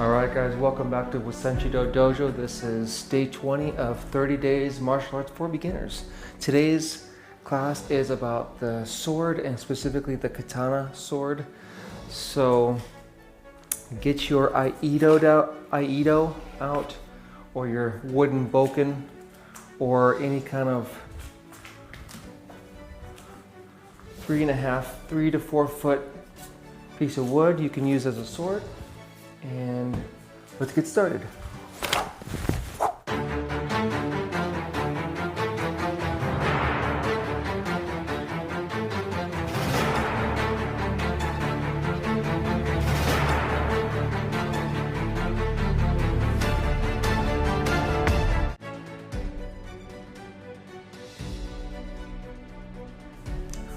Alright guys, welcome back to Wasenshido Dojo. This is day 20 of 30 days martial arts for beginners. Today's class is about the sword and specifically the Katana Sword. So get your Aido out or your wooden bokken or any kind of 3 to 4 foot piece of wood you can use as a sword. And let's get started.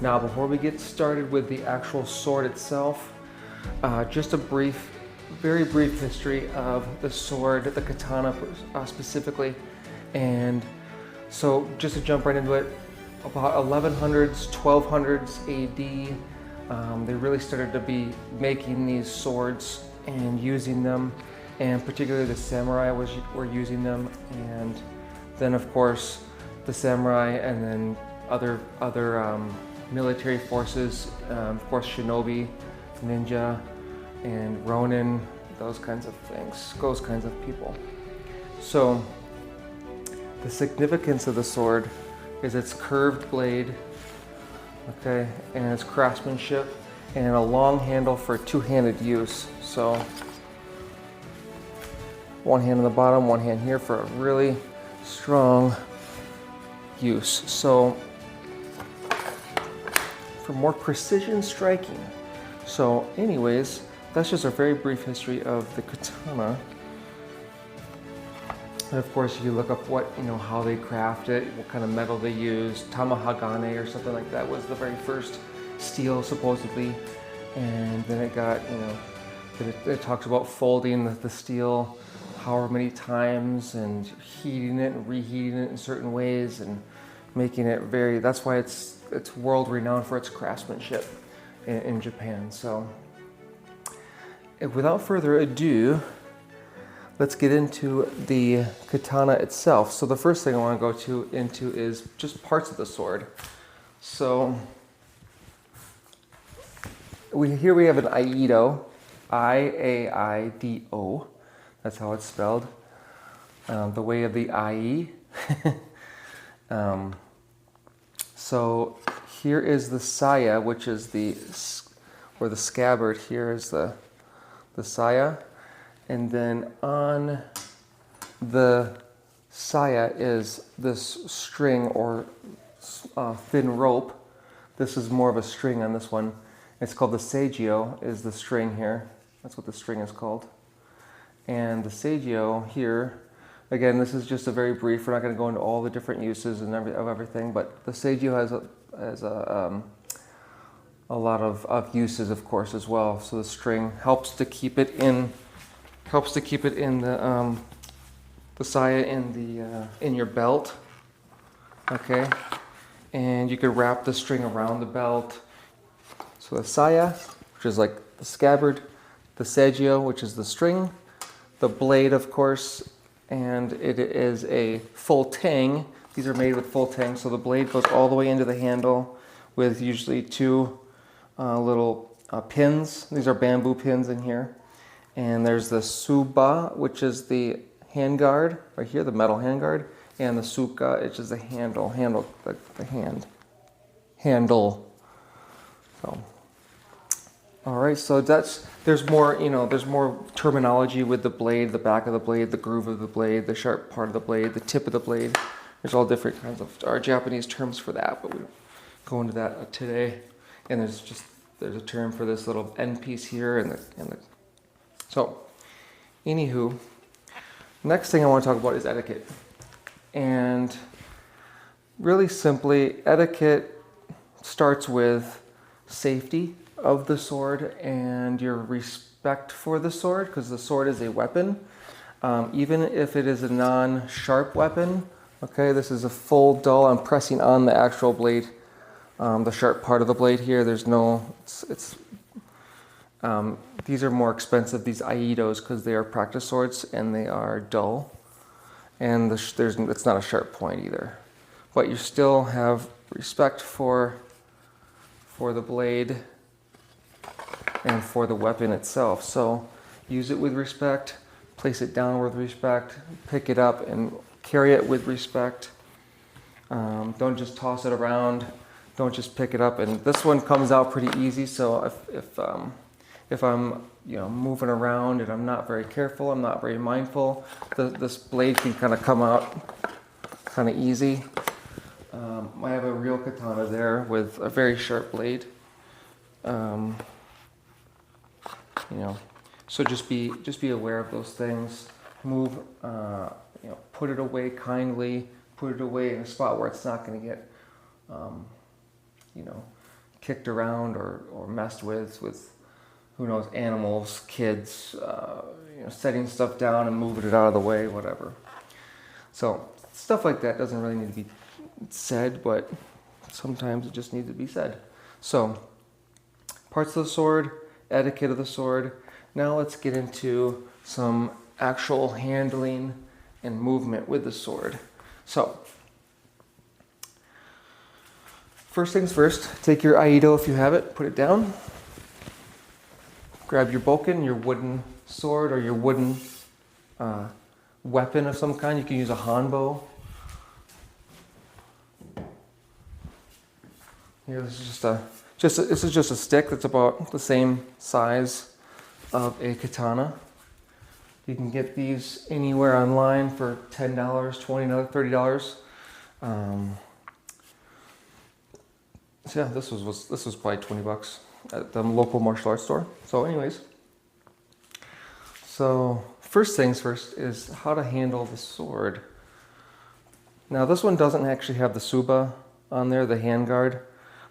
Now, before we get started with the actual sword itself, just a very brief history of the sword, the katana specifically. And so just to jump right into it, about 1100s, 1200s AD, they really started to be making these swords and using them, and particularly the samurai were using them. And then of course the samurai and then other military forces, of course shinobi, ninja, and Ronin, those kinds of things, those kinds of people. So the significance of the sword is its curved blade, okay, and its craftsmanship, and a long handle for two-handed use. So one hand on the bottom, one hand here for a really strong use. So for more precision striking. So anyways, that's just a very brief history of the katana. And of course, you look up how they craft it, what kind of metal they use. Tamahagane or something like that was the very first steel, supposedly. And then it got, it talks about folding the steel however many times and heating it and reheating it in certain ways and making it that's why it's world renowned for its craftsmanship in Japan. So without further ado, let's get into the katana itself. So the first thing I want to go into is just parts of the sword. So here we have an Aido, I-A-I-D-O. That's how it's spelled. The way of the Ai. So here is the saya, which is the scabbard. Here is the saya, and then on the saya is this string or thin rope. This is more of a string on this one. It's called the seijio, is the string here. That's what the string is called. And the seijio here, again, this is just a very brief, we're not going to go into all the different uses and everything, but the seijio has a lot of uses, of course, as well. So the string helps to keep it in the saya in your belt, okay. And you could wrap the string around the belt. So the saya, which is like the scabbard, the seijio, which is the string, the blade, of course, and it is a full tang. These are made with full tang, so the blade goes all the way into the handle with usually two little pins. These are bamboo pins in here. And there's the suba, which is the handguard, right here, the metal handguard, and the suka, which is the handle, the handle. So, all right, so there's more terminology with the blade, the back of the blade, the groove of the blade, the sharp part of the blade, the tip of the blade. There's all different kinds of our Japanese terms for that, but we won't go into that today. And there's a term for this little end piece here so anywho, next thing I want to talk about is etiquette. And really simply, etiquette starts with safety of the sword and your respect for the sword, because the sword is a weapon. Even if it is a non-sharp weapon, okay, this is a full dull, I'm pressing on the actual blade, the sharp part of the blade here. There's no, These are more expensive, these Aidos, because they are practice swords and they are dull. And it's not a sharp point either. But you still have respect for the blade and for the weapon itself. So use it with respect, place it down with respect, pick it up and carry it with respect. Don't just toss it around. Don't just pick it up. And this one comes out pretty easy. So if I'm moving around and I'm not very careful, I'm not very mindful, this blade can kind of come out kind of easy. I have a real katana there with a very sharp blade. So just be aware of those things. Move, put it away kindly. Put it away in a spot where it's not going to get, kicked around or messed with who knows, animals, kids, setting stuff down and moving it out of the way, whatever. So stuff like that doesn't really need to be said, but sometimes it just needs to be said. So parts of the sword, etiquette of the sword. Now let's get into some actual handling and movement with the sword. So first things first, take your Aido if you have it, put it down. Grab your bokken, your wooden sword or your wooden weapon of some kind. You can use a hanbo. Here, this is just a stick that's about the same size of a katana. You can get these anywhere online for $10, $20, $30. So yeah, this was probably 20 bucks at the local martial arts store. So anyways, so first things first is how to handle the sword. Now this one doesn't actually have the suba on there, the handguard,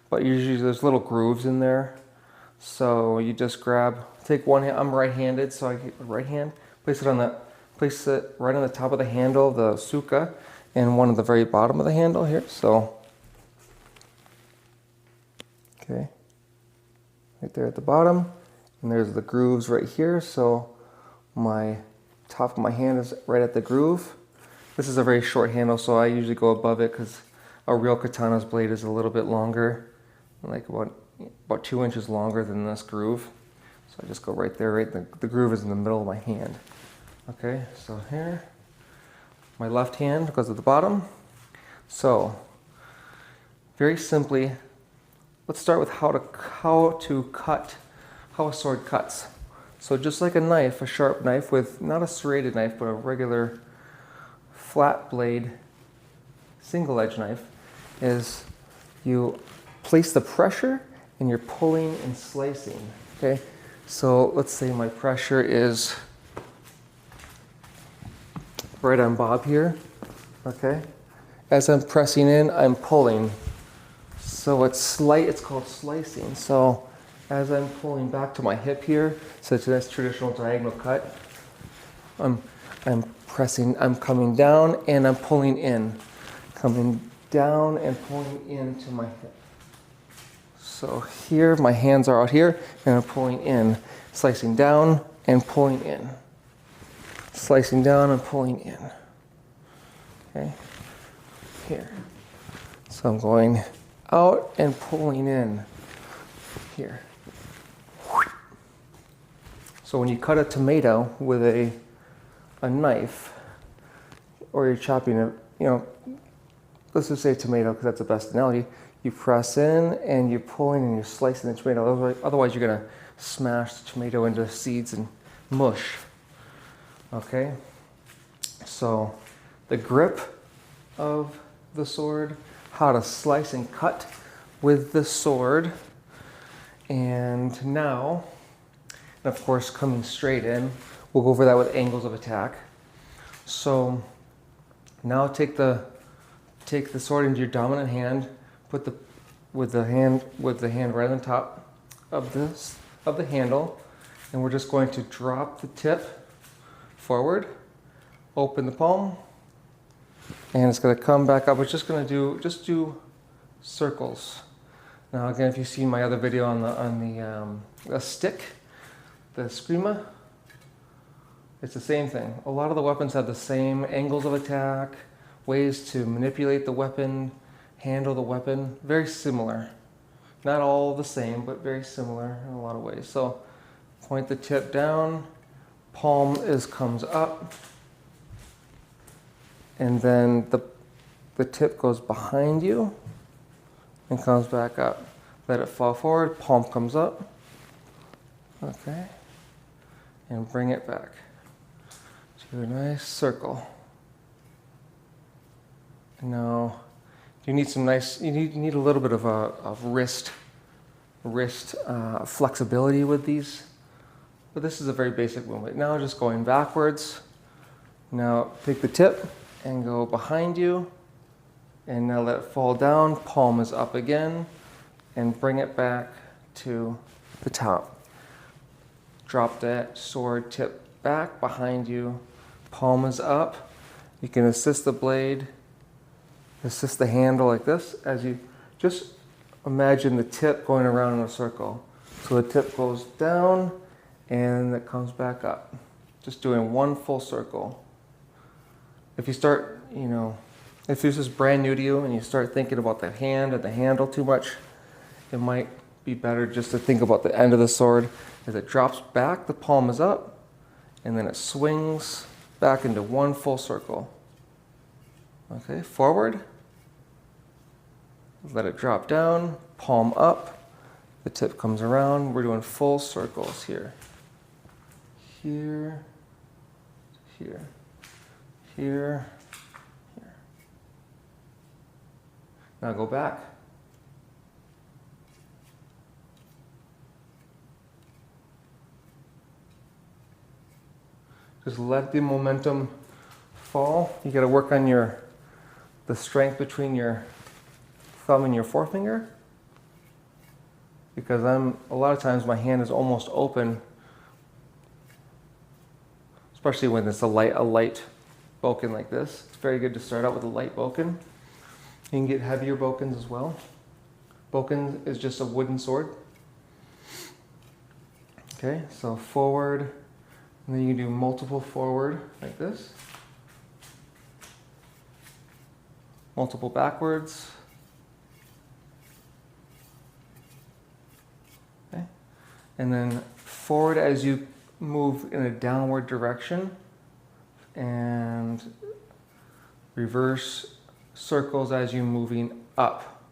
but usually there's little grooves in there. So you just take one hand, I'm right-handed, so I get the right hand, place it right on the top of the handle, the suka, and one at the very bottom of the handle here. So, okay, right there at the bottom, and there's the grooves right here. So my top of my hand is right at the groove. This is a very short handle, so I usually go above it because a real katana's blade is a little bit longer, like about 2 inches longer than this groove. So I just go right there, the groove is in the middle of my hand. Okay, so here, my left hand goes at the bottom. So, very simply, let's start with how a sword cuts. So just like a knife, a sharp knife with, not a serrated knife, but a regular flat blade, single edge knife, is you place the pressure and you're pulling and slicing, okay? So let's say my pressure is right on Bob here, okay? As I'm pressing in, I'm pulling. So it's called slicing. So as I'm pulling back to my hip here, so it's this traditional diagonal cut, I'm pressing, I'm coming down and I'm pulling in. Coming down and pulling into my hip. So here, my hands are out here, and I'm pulling in, slicing down and pulling in. Slicing down and pulling in. Okay, here. So I'm going out and pulling in here. So when you cut a tomato with a knife, or you're chopping it, let's just say tomato because that's the best analogy. You press in and you're pulling and you're slicing the tomato. Otherwise you're going to smash the tomato into seeds and mush. Okay? So the grip of the sword, how to slice and cut with the sword. And now, and of course coming straight in, we'll go over that with angles of attack. So now take the sword into your dominant hand, put with the hand right on top of the handle, and we're just going to drop the tip forward, open the palm, and it's going to come back up. It's just going to do circles. Now again, if you've seen my other video on the stick, the Screama, it's the same thing. A lot of the weapons have the same angles of attack, ways to manipulate the weapon, handle the weapon, very similar. Not all the same, but very similar in a lot of ways. So point the tip down, palm comes up, and then the tip goes behind you and comes back up. Let it fall forward, palm comes up, okay, and bring it back to a nice circle. Now, you need some nice, you need a little bit of wrist flexibility with these. But this is a very basic movement. Now just going backwards. Now take the tip and go behind you. And now let it fall down. Palm is up again. And bring it back to the top. Drop that sword tip back behind you. Palm is up. You can assist the blade. Assist the handle like this as you just imagine the tip going around in a circle. So the tip goes down and it comes back up. Just doing one full circle. If you start, if this is brand new to you and you start thinking about the hand and the handle too much, it might be better just to think about the end of the sword. As it drops back, the palm is up, and then it swings back into one full circle. Okay, forward. Let it drop down, palm up, the tip comes around. We're doing full circles here. Here, here, here, here. Now go back. Just let the momentum fall. You got to work on the strength between your thumb and your forefinger, because a lot of times my hand is almost open, especially when it's a light boken like this. It's very good to start out with a light boken. You can get heavier bokens as well. Boken is just a wooden sword. Okay, so forward, and then you can do multiple forward like this. Multiple backwards. Okay. And then forward as you move in a downward direction, and reverse circles as you're moving up.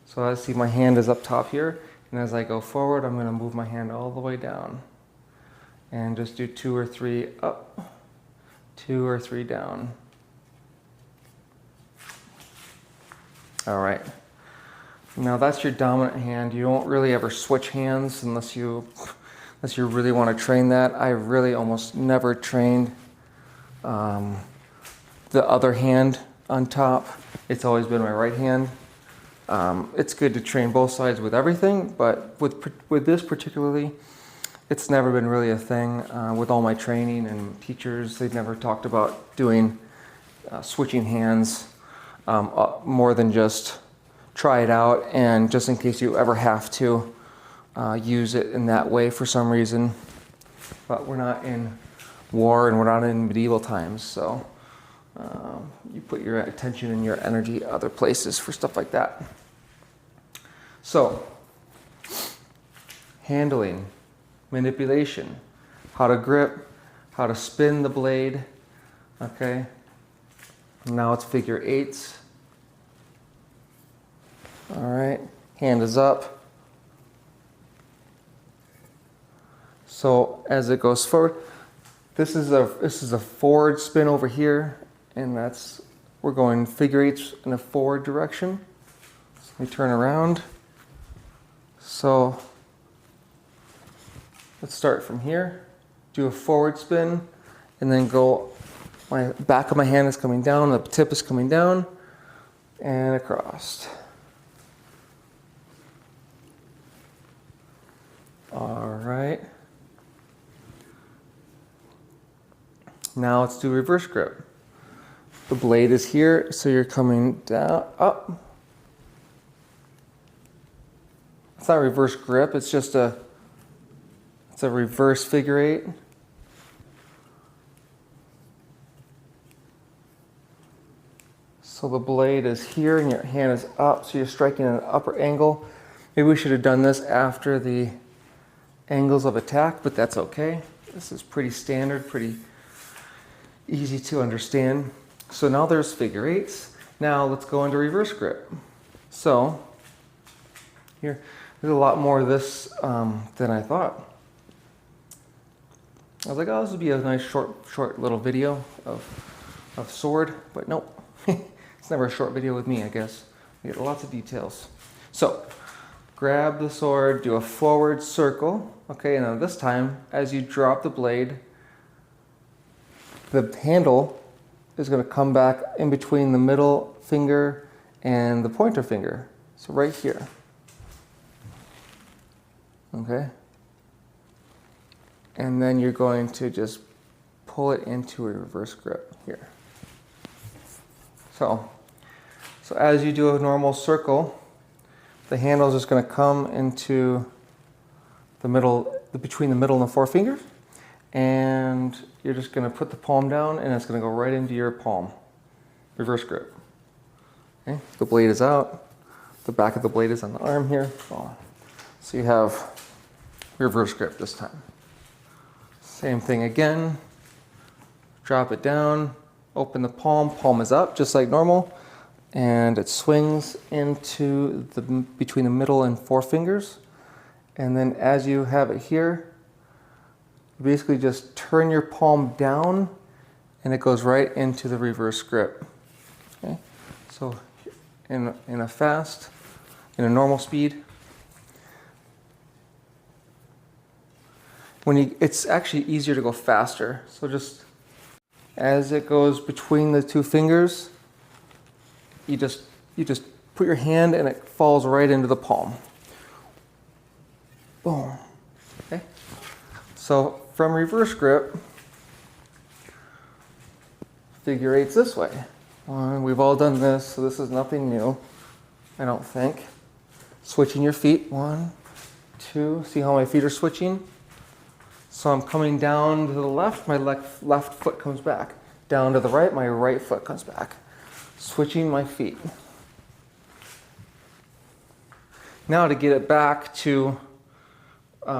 So I see my hand is up top here, and as I go forward, I'm going to move my hand all the way down. And just do 2 or 3 up, 2 or 3 down. All right. Now that's your dominant hand. You don't really ever switch hands unless you really want to train that. I really almost never trained the other hand on top. It's always been my right hand. It's good to train both sides with everything, but with this particularly, it's never been really a thing. With all my training and teachers, they've never talked about doing switching hands more than just try it out, and just in case you ever have to use it in that way for some reason. But we're not in war and we're not in medieval times, so you put your attention and your energy other places for stuff like that. So, handling, manipulation, how to grip, how to spin the blade, okay? Now it's figure 8s. All right, hand is up. So as it goes forward, this is a forward spin over here, and we're going figure 8s in a forward direction. So we turn around. So let's start from here. Do a forward spin, and then go. My back of my hand is coming down, the tip is coming down, and across. All right. Now let's do reverse grip. The blade is here, so you're coming down, up. It's not reverse grip, it's It's a reverse figure eight. So the blade is here and your hand is up, so you're striking at an upper angle. Maybe we should have done this after the angles of attack, but that's okay. This is pretty standard, pretty easy to understand. So now there's figure eights. Now let's go into reverse grip. So here, there's a lot more of this than I thought. I was like, oh, this would be a nice short little video of sword, but nope. It's never a short video with me, I guess. We get lots of details. So grab the sword, do a forward circle. Okay, and now this time, as you drop the blade, the handle is going to come back in between the middle finger and the pointer finger. So right here. Okay. And then you're going to just pull it into a reverse grip here. So as you do a normal circle, the handle is just going to come into the middle, between the middle and the forefinger, and you're just going to put the palm down, and it's going to go right into your palm. Reverse grip. Okay, the blade is out. The back of the blade is on the arm here. So you have reverse grip this time. Same thing again. Drop it down. Open the palm. Palm is up, just like normal. And it swings into between the middle and forefingers. And then as you have it here, you basically just turn your palm down and it goes right into the reverse grip. Okay? So in a normal speed, it's actually easier to go faster. So just as it goes between the two fingers, you just put your hand and it falls right into the palm. Boom. Okay. So from reverse grip, figure eights this way. We've all done this, so this is nothing new, I don't think. Switching your feet. 1, 2. See how my feet are switching? So I'm coming down to the left, my left foot comes back. Down to the right, my right foot comes back. Switching my feet. Now to get it back to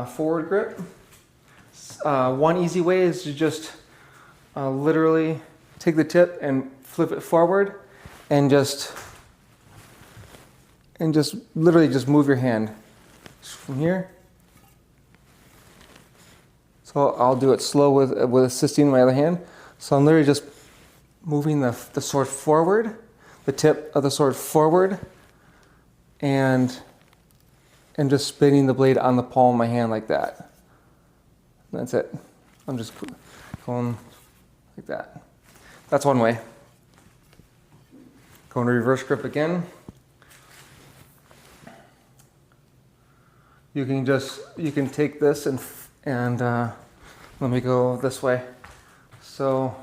forward grip, one easy way is to just literally take the tip and flip it forward and just literally just move your hand from here. So I'll do it slow with assisting my other hand. So I'm literally just moving the sword forward, the tip of the sword forward, and just spinning the blade on the palm of my hand like that. And that's it. I'm just going like that. That's one way. Going to reverse grip again. You can take this and let me go this way. So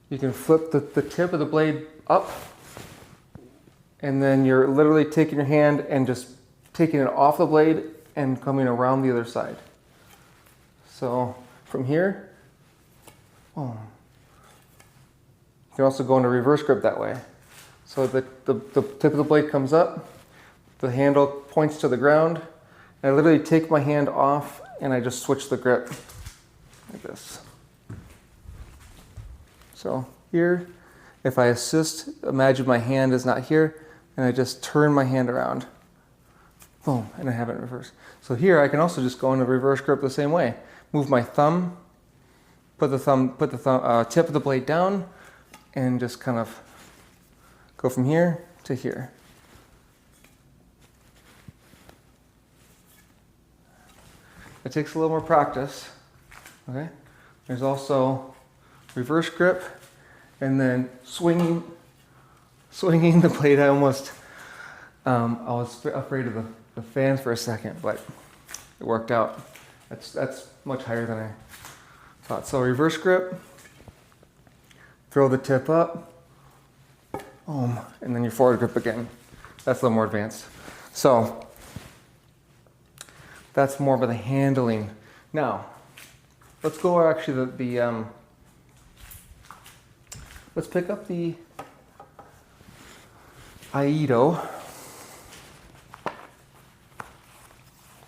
you can flip the tip of the blade up, and then you're literally taking your hand and just taking it off the blade and coming around the other side. So from here, you can also go into reverse grip that way. So the tip of the blade comes up, the handle points to the ground, and I literally take my hand off and I just switch the grip like this. So here, if I assist, imagine my hand is not here, and I just turn my hand around. Boom, and I have it in reverse. So here I can also just go into reverse grip the same way. Move my thumb, put the tip of the blade down, and just kind of go from here to here. It takes a little more practice. Okay. There's also reverse grip, and then swinging the blade. I was afraid of the fans for a second, but it worked out. That's much higher than I thought. So reverse grip, throw the tip up, boom, and then your forward grip again. That's a little more advanced. So That's more of the handling. Now, let's go actually let's pick up the Aido.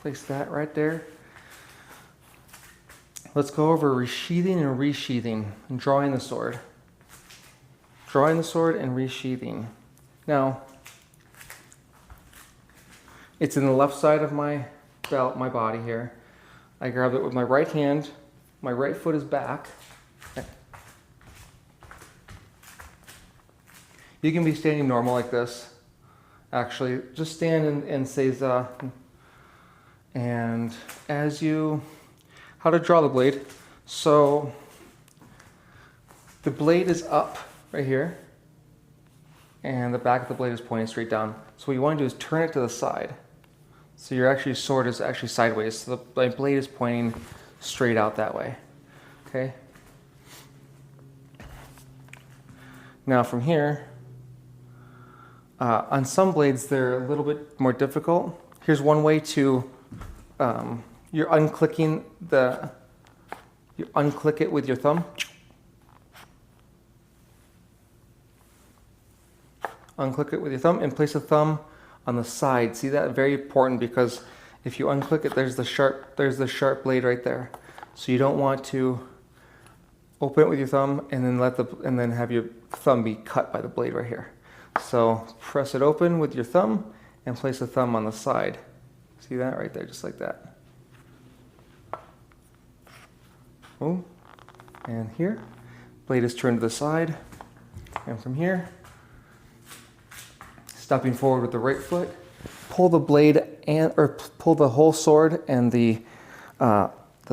Place that right there. Let's go over resheathing and resheathing and drawing the sword. Drawing the sword and resheathing. Now, it's in the left side of my belt, my body here. I grab it with my right hand. My right foot is back. Okay. You can be standing normal like this. Actually, just stand in Cesa. And as you, how to draw the blade. So the blade is up right here. And the back of the blade is pointing straight down. So what you want to do is turn it to the side. So your actual sword is actually sideways. So the blade is pointing straight out that way. Okay. Now from here, on some blades they're a little bit more difficult. Here's one way to, you unclick it with your thumb. Unclick it with your thumb and place the thumb on the side. See that? Very important, because if you unclick it, there's the sharp blade right there. So you don't want to open it with your thumb and then have your thumb be cut by the blade right here. So press it open with your thumb and place the thumb on the side. See that right there, just like that. Oh, and here, blade is turned to the side, and from here, stepping forward with the right foot, pull the blade pull the whole sword and the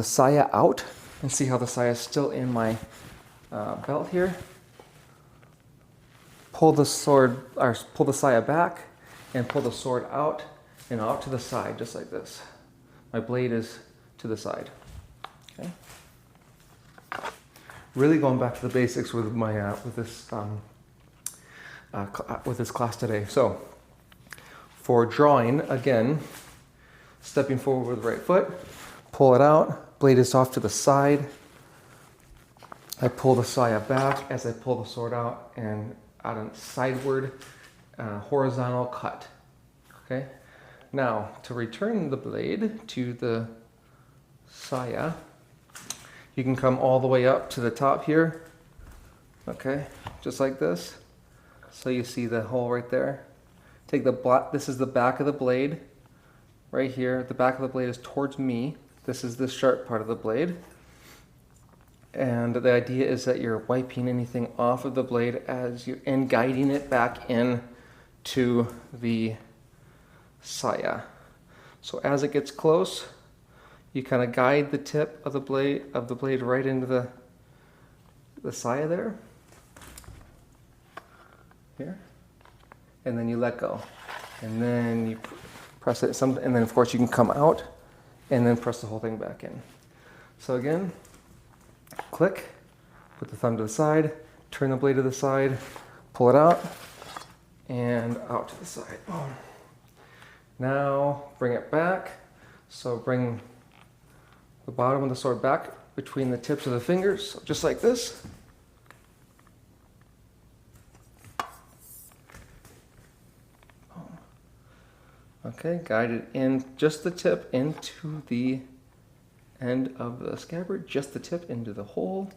saya out, and see how the saya is still in my belt here. Pull the saya back and pull the sword out and out to the side, just like this. My blade is to the side. Okay. Really going back to the basics with my with this class today. So for drawing, again, stepping forward with the right foot, pull it out, blade is off to the side. I pull the saya back as I pull the sword out, and out a sideward horizontal cut. Okay. Now to return the blade to the saya, you can come all the way up to the top here. Okay, just like this. So you see the hole right there. Take this is the back of the blade right here. The back of the blade is towards me. This is the sharp part of the blade. And the idea is that you're wiping anything off of the blade and guiding it back in to the saya. So as it gets close, you kind of guide the tip of the blade right into the saya there. Here. And then you let go. And then you press it and then of course you can come out and then press the whole thing back in. So again, click, put the thumb to the side, turn the blade to the side, pull it out, and out to the side. Boom. Now bring it back. So bring the bottom of the sword back between the tips of the fingers, just like this. Okay, guide it in, just the tip into the end of the scabbard, just the tip into the hole,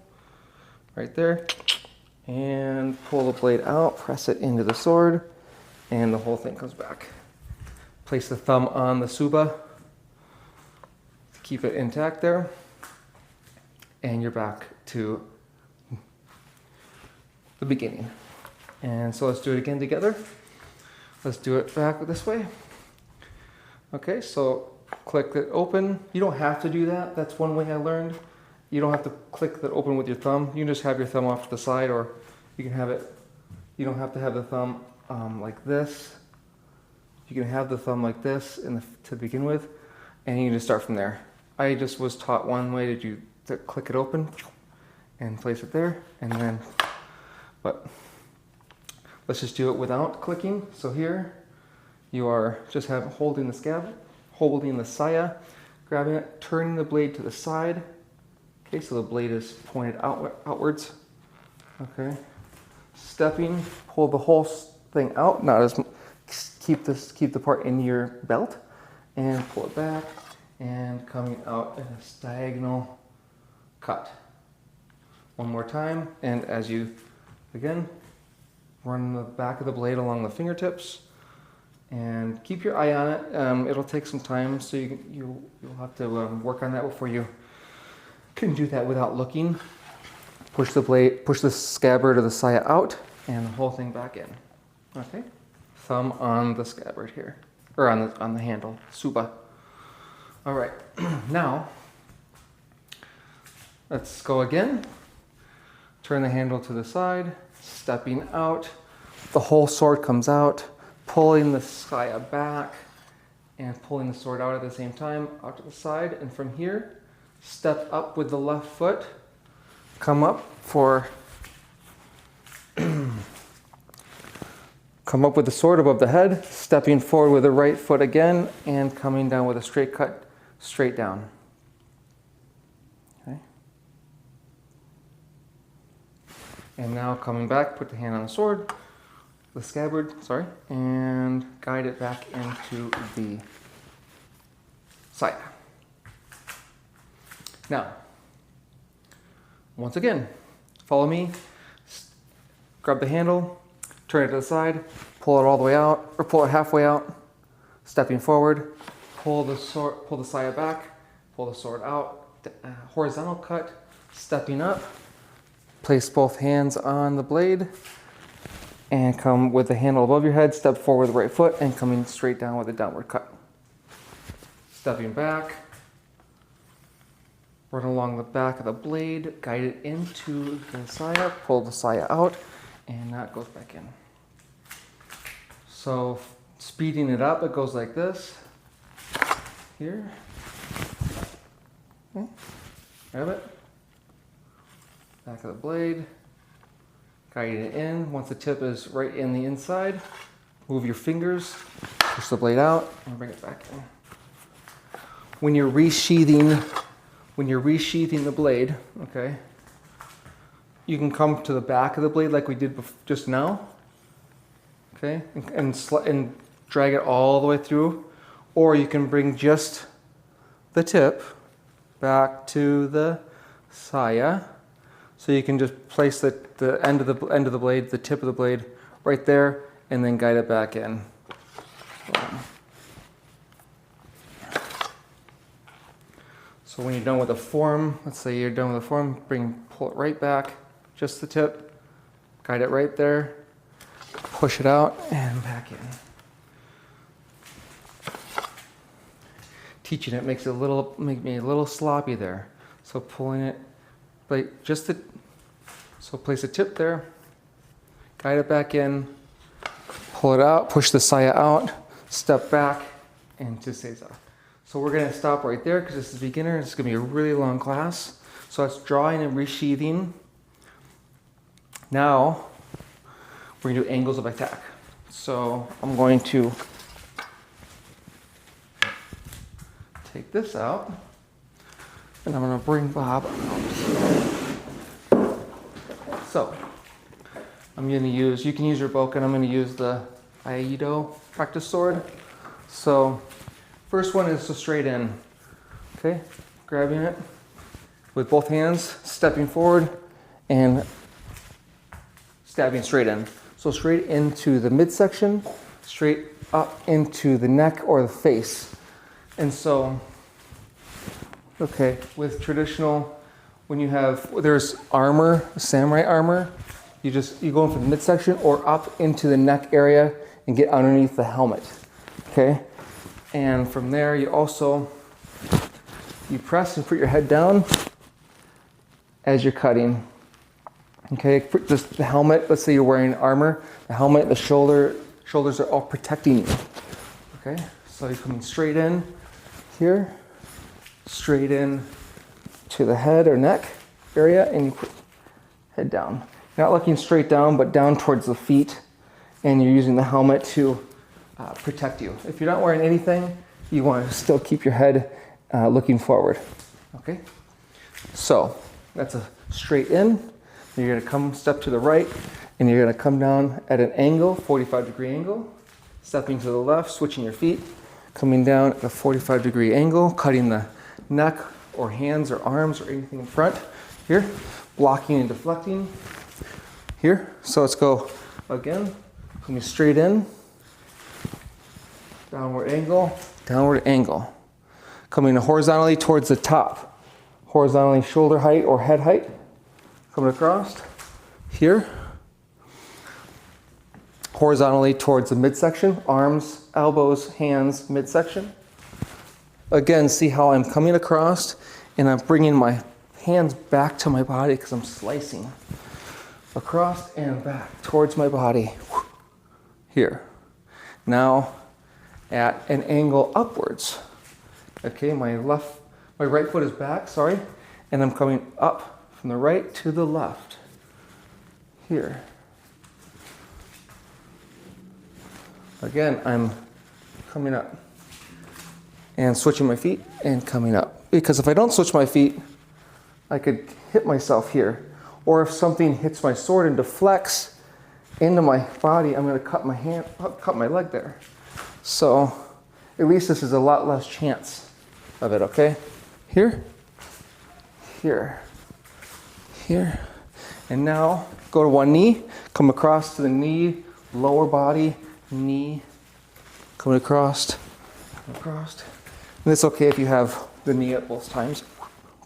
right there. And pull the blade out, press it into the sword, and the whole thing comes back. Place the thumb on the tsuba to keep it intact there. And you're back to the beginning. And so let's do it again together. Let's do it back this way. Okay, so click it open. You don't have to do that. That's one way I learned. You don't have to click that open with your thumb. You can just have your thumb off to the side, or you can have it, you don't have to have the thumb like this. You can have the thumb like this to begin with, and you can just start from there. I just was taught one way to click it open and place it there, and then, but let's just do it without clicking. So here, you are just holding the scab, holding the saya, grabbing it, turning the blade to the side. Okay, so the blade is pointed outwards. Okay, stepping, pull the whole thing out, not as keep the part in your belt, and pull it back, and coming out in a diagonal cut. One more time, and as you again run the back of the blade along the fingertips, and keep your eye on it. It'll take some time, so you'll have to work on that before you can do that without looking. Push the scabbard or the saya out, and the whole thing back in. Okay, thumb on the scabbard here, or on the handle, suba. All right, now let's go again. Turn the handle to the side, stepping out. The whole sword comes out, pulling the saya back and pulling the sword out at the same time, out to the side. And from here, step up with the left foot, come up with the sword above the head, stepping forward with the right foot again, and coming down with a straight cut, straight down. Okay. And now coming back, put the hand on the sword, the scabbard, sorry, and guide it back into the saya. Now, once again, follow me, grab the handle, turn it to the side, pull it all the way out, or pull it halfway out, stepping forward, pull the saya back, pull the sword out, horizontal cut, stepping up, place both hands on the blade, and come with the handle above your head, step forward with the right foot, and coming straight down with a downward cut. Stepping back, run along the back of the blade, guide it into the saya, pull the saya out, and that goes back in. So speeding it up, it goes like this. Here. Okay. Grab it. Back of the blade. Guide it in. Once the tip is right in the inside, move your fingers, push the blade out, and bring it back in. When you're resheathing the blade, okay, you can come to the back of the blade like we did just now, okay, and drag it all the way through, or you can bring just the tip back to the saya. So you can just place the end of the blade, the tip of the blade, right there, and then guide it back in. So when you're done with the form, let's say you're done with the form, pull it right back, just the tip, guide it right there, push it out, and back in. Teaching it make me a little sloppy there. So pulling it, so place a tip there, guide it back in, pull it out, push the saya out, step back, into Cesa. So we're going to stop right there because this is beginner. It's going to be a really long class. So that's drawing and resheathing. Now we're going to do angles of attack. So I'm going to take this out, and I'm going to bring Bob out. So I'm going to use, you can use your bokken, I'm going to use the Aikido practice sword. So first one is the straight in, okay? Grabbing it with both hands, stepping forward, and stabbing straight in. So straight into the midsection, straight up into the neck or the face. And so, okay, with traditional, when you have, there's armor, samurai armor, you go in for the midsection or up into the neck area and get underneath the helmet, okay? And from there, you press and put your head down as you're cutting, okay? Just the helmet, let's say you're wearing armor, the helmet, the shoulders are all protecting you, okay? So you're coming straight in here, straight in to the head or neck area, and you put head down. Not looking straight down, but down towards the feet, and you're using the helmet to protect you. If you're not wearing anything, you want to still keep your head looking forward. Okay, so that's a straight in. You're going to come step to the right, and you're going to come down at an angle, 45-degree angle, stepping to the left, switching your feet, coming down at a 45-degree angle, cutting the neck or hands or arms or anything in front here, blocking and deflecting here. So let's go again, coming straight in, downward angle, coming horizontally towards the top, horizontally shoulder height or head height, coming across here, horizontally towards the midsection, arms, elbows, hands, midsection. Again, see how I'm coming across and I'm bringing my hands back to my body because I'm slicing across and back towards my body. Here. Now at an angle upwards. Okay, my right foot is back, sorry, and I'm coming up from the right to the left. Here. Again, I'm coming up and switching my feet and coming up. Because if I don't switch my feet, I could hit myself here. Or if something hits my sword and deflects into my body, I'm going to cut my leg there. So at least this is a lot less chance of it, okay? Here, here, here. And now go to one knee, come across to the knee, lower body, knee, coming across. And it's okay if you have the knee at both times.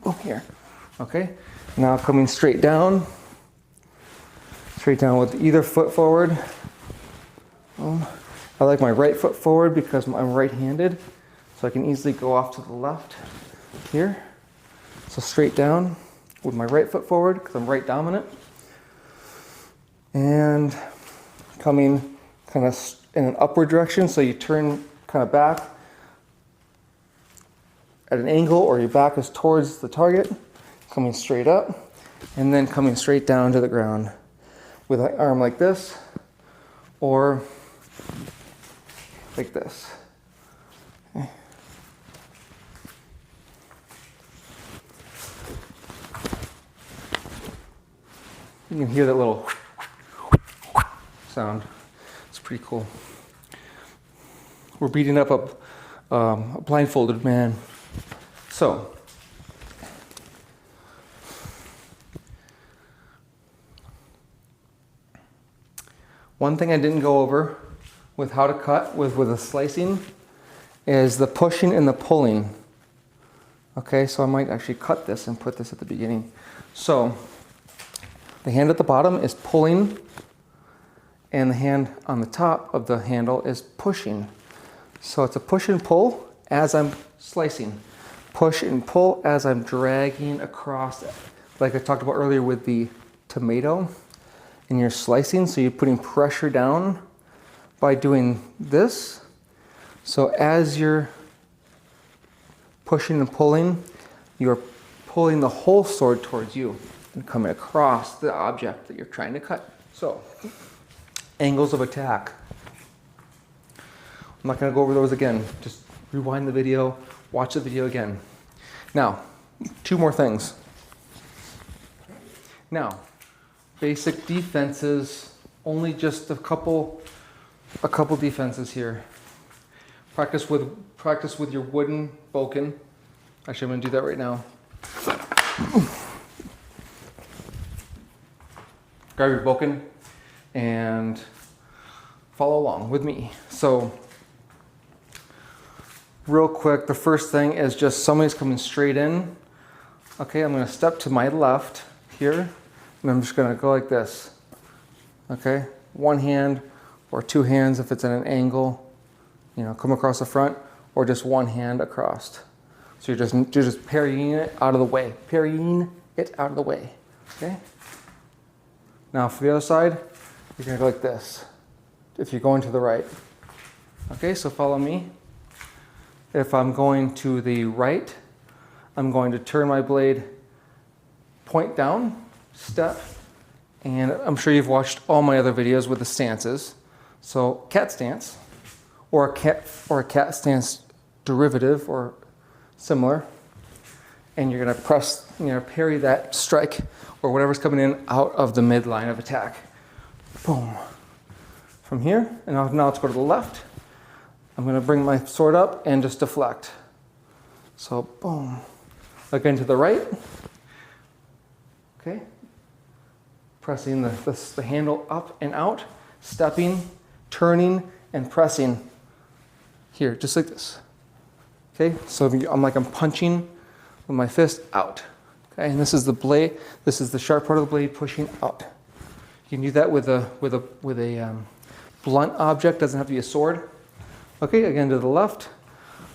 Oh, here. Okay. Now coming straight down with either foot forward. I like my right foot forward because I'm right-handed, so I can easily go off to the left here. So straight down with my right foot forward because I'm right dominant. And coming kind of in an upward direction, so you turn kind of back at an angle, or your back is towards the target, coming straight up, and then coming straight down to the ground with an arm like this, or like this. Okay. You can hear that little sound. It's pretty cool. We're beating up a blindfolded man. So, one thing I didn't go over with how to cut with a slicing is the pushing and the pulling. Okay, so I might actually cut this and put this at the beginning. So, the hand at the bottom is pulling, and the hand on the top of the handle is pushing. So it's a push and pull as I'm slicing. Push and pull as I'm dragging across it. Like I talked about earlier with the tomato, and you're slicing, so you're putting pressure down by doing this. So as you're pushing and pulling, you're pulling the whole sword towards you and coming across the object that you're trying to cut. So, angles of attack. I'm not going to go over those again. Just rewind the video, watch the video again. Now, two more things. Now, basic defenses, only just a couple defenses here. Practice with your wooden bokken. Actually, I'm going to do that right now. Grab your bokken and follow along with me. So, real quick, the first thing is just somebody's coming straight in. Okay, I'm going to step to my left here, and I'm just going to go like this. Okay, one hand or two hands if it's at an angle. You know, come across the front, or just one hand across. So you're just parrying it out of the way. Parrying it out of the way. Okay. Now for the other side, you're gonna go like this. If you're going to the right. Okay, so follow me. If I'm going to the right, I'm going to turn my blade point down, step, and I'm sure you've watched all my other videos with the stances. So cat stance, or a cat stance derivative or similar. And you're gonna press, parry that strike or whatever's coming in out of the midline of attack. Boom. From here, and now let's go to the left. I'm gonna bring my sword up and just deflect. So boom. Again to the right. Okay. Pressing the handle up and out, stepping, turning, and pressing here, just like this. Okay, so I'm punching with my fist out. Okay, and this is the blade. This is the sharp part of the blade pushing up. You can do that with a blunt object. Doesn't have to be a sword. Okay, again to the left.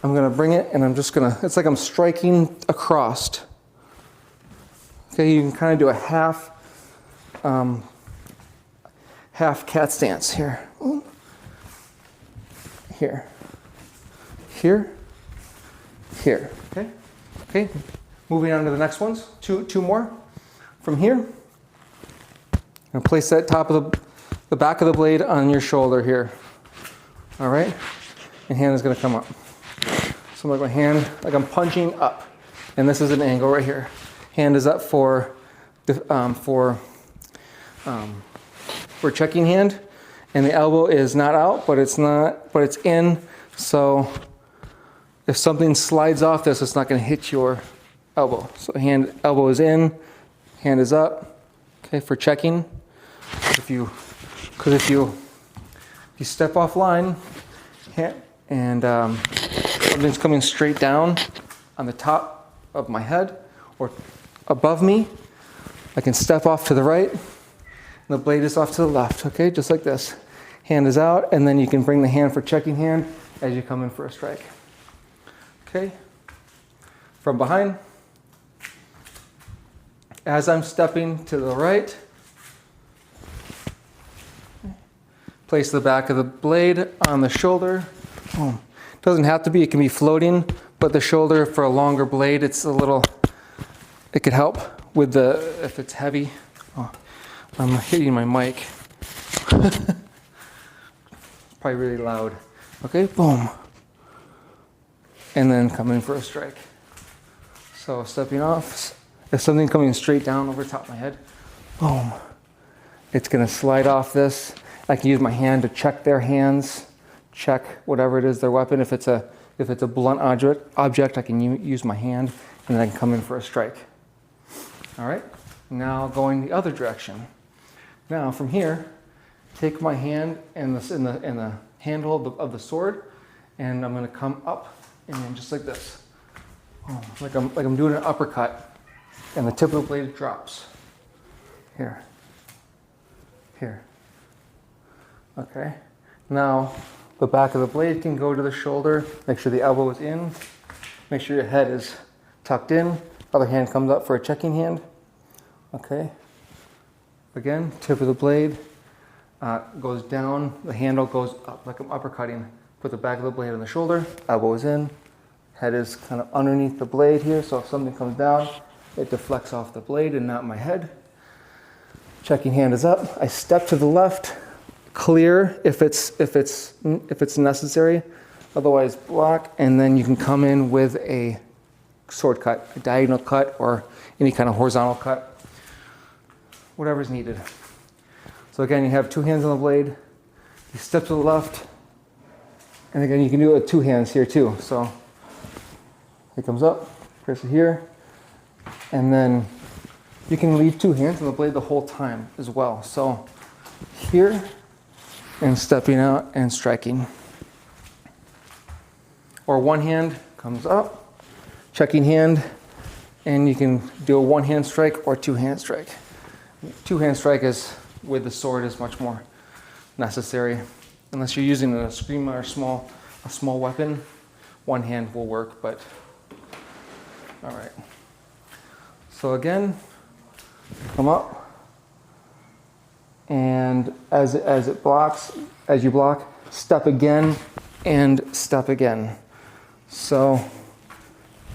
I'm gonna bring it, and I'm just gonna. It's like I'm striking across. Okay, you can kind of do a half cat stance here. Here. Here. Here. Okay. Okay. Moving on to the next ones. Two more. From here. And place that top of the back of the blade on your shoulder here. All right. And hand is going to come up. So I'm like my hand, like I'm punching up, and this is an angle right here. Hand is up for checking hand, and the elbow is not out, but it's in. So if something slides off this, it's not going to hit your elbow. So elbow is in, hand is up. Okay, for checking. If you step off line, and something's coming straight down on the top of my head or above me, I can step off to the right, and the blade is off to the left, okay? Just like this. Hand is out, and then you can bring the hand for checking hand as you come in for a strike. Okay? From behind, as I'm stepping to the right, place the back of the blade on the shoulder. Boom. Doesn't have to be, it can be floating, but the shoulder for a longer blade, it could help with if it's heavy. Oh, I'm hitting my mic. Probably really loud. Okay, boom. And then come in for a strike. So stepping off, if something coming straight down over the top of my head, boom. It's gonna slide off this. I can use my hand to check their hands, check whatever it is, their weapon. If it's a blunt object, I can use my hand, and then I can come in for a strike. All right, now going the other direction. Now from here, take my hand and in the handle of the sword, and I'm going to come up and just like this, like I'm doing an uppercut, and the tip of the blade drops. Here. Okay. Now the back of the blade can go to the shoulder. Make sure the elbow is in. Make sure your head is tucked in. Other hand comes up for a checking hand. Okay. Again, tip of the blade goes down. The handle goes up like I'm uppercutting. Put the back of the blade on the shoulder. Elbow is in. Head is kind of underneath the blade here. So if something comes down, it deflects off the blade and not my head. Checking hand is up. I step to the left. Clear if it's necessary. Otherwise, block, and then you can come in with a sword cut, a diagonal cut, or any kind of horizontal cut, whatever's needed. So again, you have two hands on the blade. You step to the left, and again, you can do it with two hands here too. So it comes up, press it here, and then you can leave two hands on the blade the whole time as well. So here, and stepping out and striking. Or one hand comes up, checking hand, and you can do a one-hand strike or two-hand strike. Two-hand strike is with the sword is much more necessary. Unless you're using a screamer or a small weapon, one hand will work, but all right. So again, come up. And as you block, step again and step again. So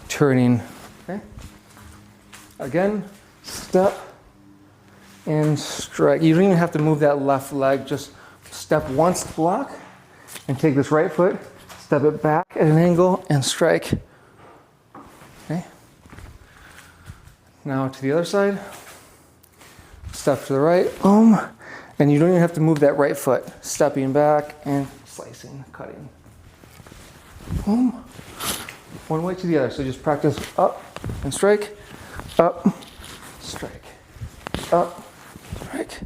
turning, okay? Again, step and strike. You don't even have to move that left leg, just step once to block and take this right foot, step it back at an angle and strike. Now to the other side. Step to the right, boom. And you don't even have to move that right foot. Stepping back and slicing, cutting. Boom. One way to the other. So just practice up and strike, up, strike, up, strike.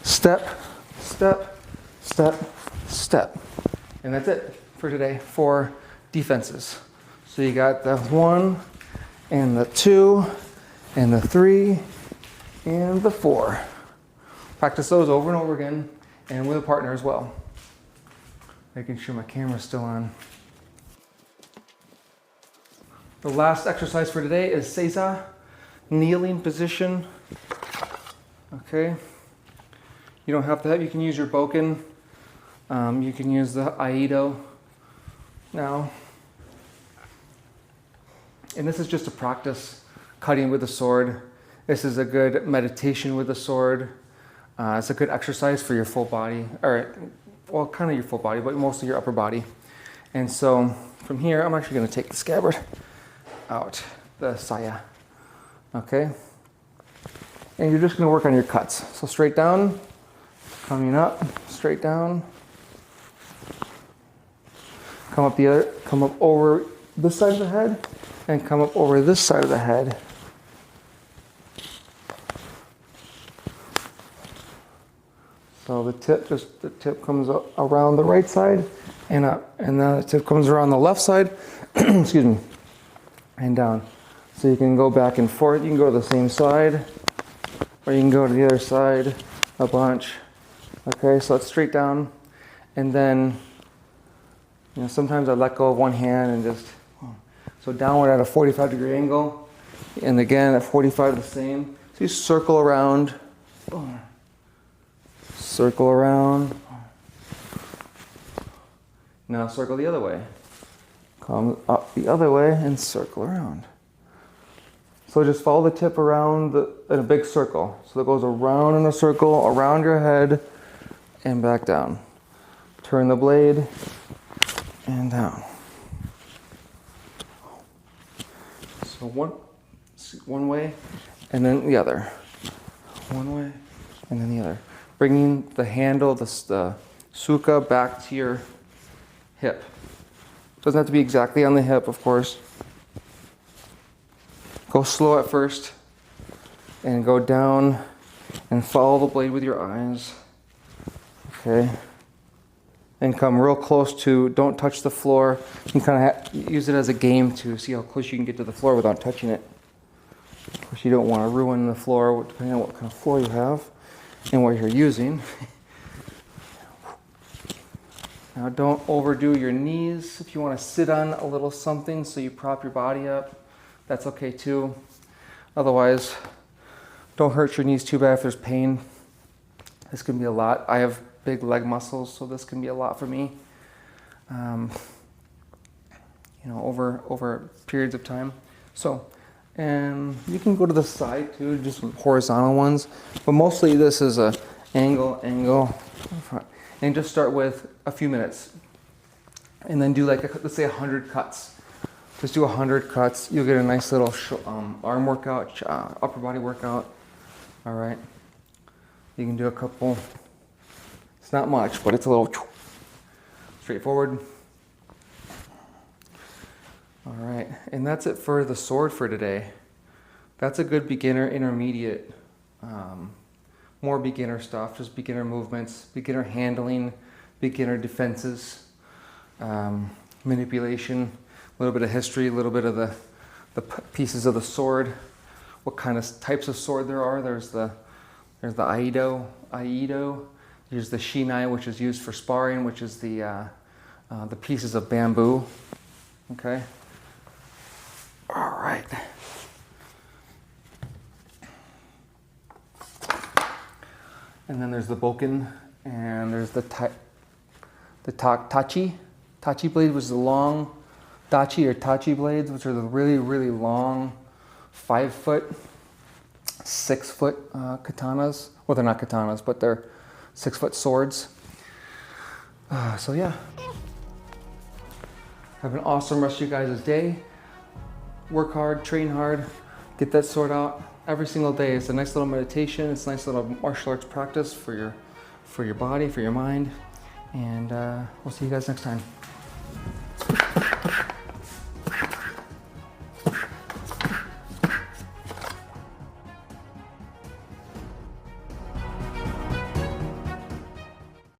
Step, step, step, step. And that's it for today for defenses. So you got the 1 and the 2 and the 3 and the 4. Practice those over and over again and with a partner as well. Making sure my camera's still on. The last exercise for today is Cesa Kneeling position. Okay. You don't have to have, you can use your bokken. You can use the Aido now. And this is just a practice cutting with the sword. This is a good meditation with the sword. It's a good exercise for your full body, or well, kind of your full body, but mostly your upper body. And so from here, I'm actually going to take the scabbard out, the saya. Okay? And you're just going to work on your cuts. So straight down, coming up, straight down. Come up over this side of the head, and come up over this side of the head. So the tip comes up around the right side and up, and then the tip comes around the left side, excuse me, and down. So you can go back and forth. You can go to the same side, or you can go to the other side a bunch. Okay, so it's straight down, and then sometimes I let go of one hand and just so downward at a 45-degree angle, and again at 45 the same. So you circle around. Circle around. Now circle the other way. Come up the other way and circle around. So just follow the tip around in a big circle. So it goes around in a circle, around your head, and back down. Turn the blade and down. So one way and then the other. One way and then the other. Bringing the handle, the suka, back to your hip. Doesn't have to be exactly on the hip, of course. Go slow at first and go down and follow the blade with your eyes. Okay. And come real close to, don't touch the floor. You can kind of use it as a game to see how close you can get to the floor without touching it. Of course, you don't want to ruin the floor depending on what kind of floor you have and what you're using. Now don't overdo your knees. If you want to sit on a little something so you prop your body up, that's okay too. Otherwise, don't hurt your knees too bad if there's pain. This can be a lot. I have big leg muscles, so this can be a lot for me. Over periods of time. So, and you can go to the side too, just horizontal ones. But mostly this is a angle, and just start with a few minutes, and then do let's say 100 cuts. Just do 100 cuts. You'll get a nice little arm workout, upper body workout. All right. You can do a couple. It's not much, but it's a little straightforward. All right, and that's it for the sword for today. That's a good beginner, intermediate, more beginner stuff, just beginner movements, beginner handling, beginner defenses, manipulation, a little bit of history, a little bit of the pieces of the sword, what kind of types of sword there are. There's the Aido, there's the Shinai, which is used for sparring, which is the pieces of bamboo. Okay. All right. And then there's the bokken, and there's the tachi. Tachi blade was the long dachi or tachi blades, which are the really, really long 5 foot, 6 foot katanas. Well, they're not katanas, but they're 6 foot swords. So yeah. Have an awesome rest of you guys' day. Work hard, train hard, get that sword out, every single day. It's a nice little meditation. It's a nice little martial arts practice for your body, for your mind. And we'll see you guys next time.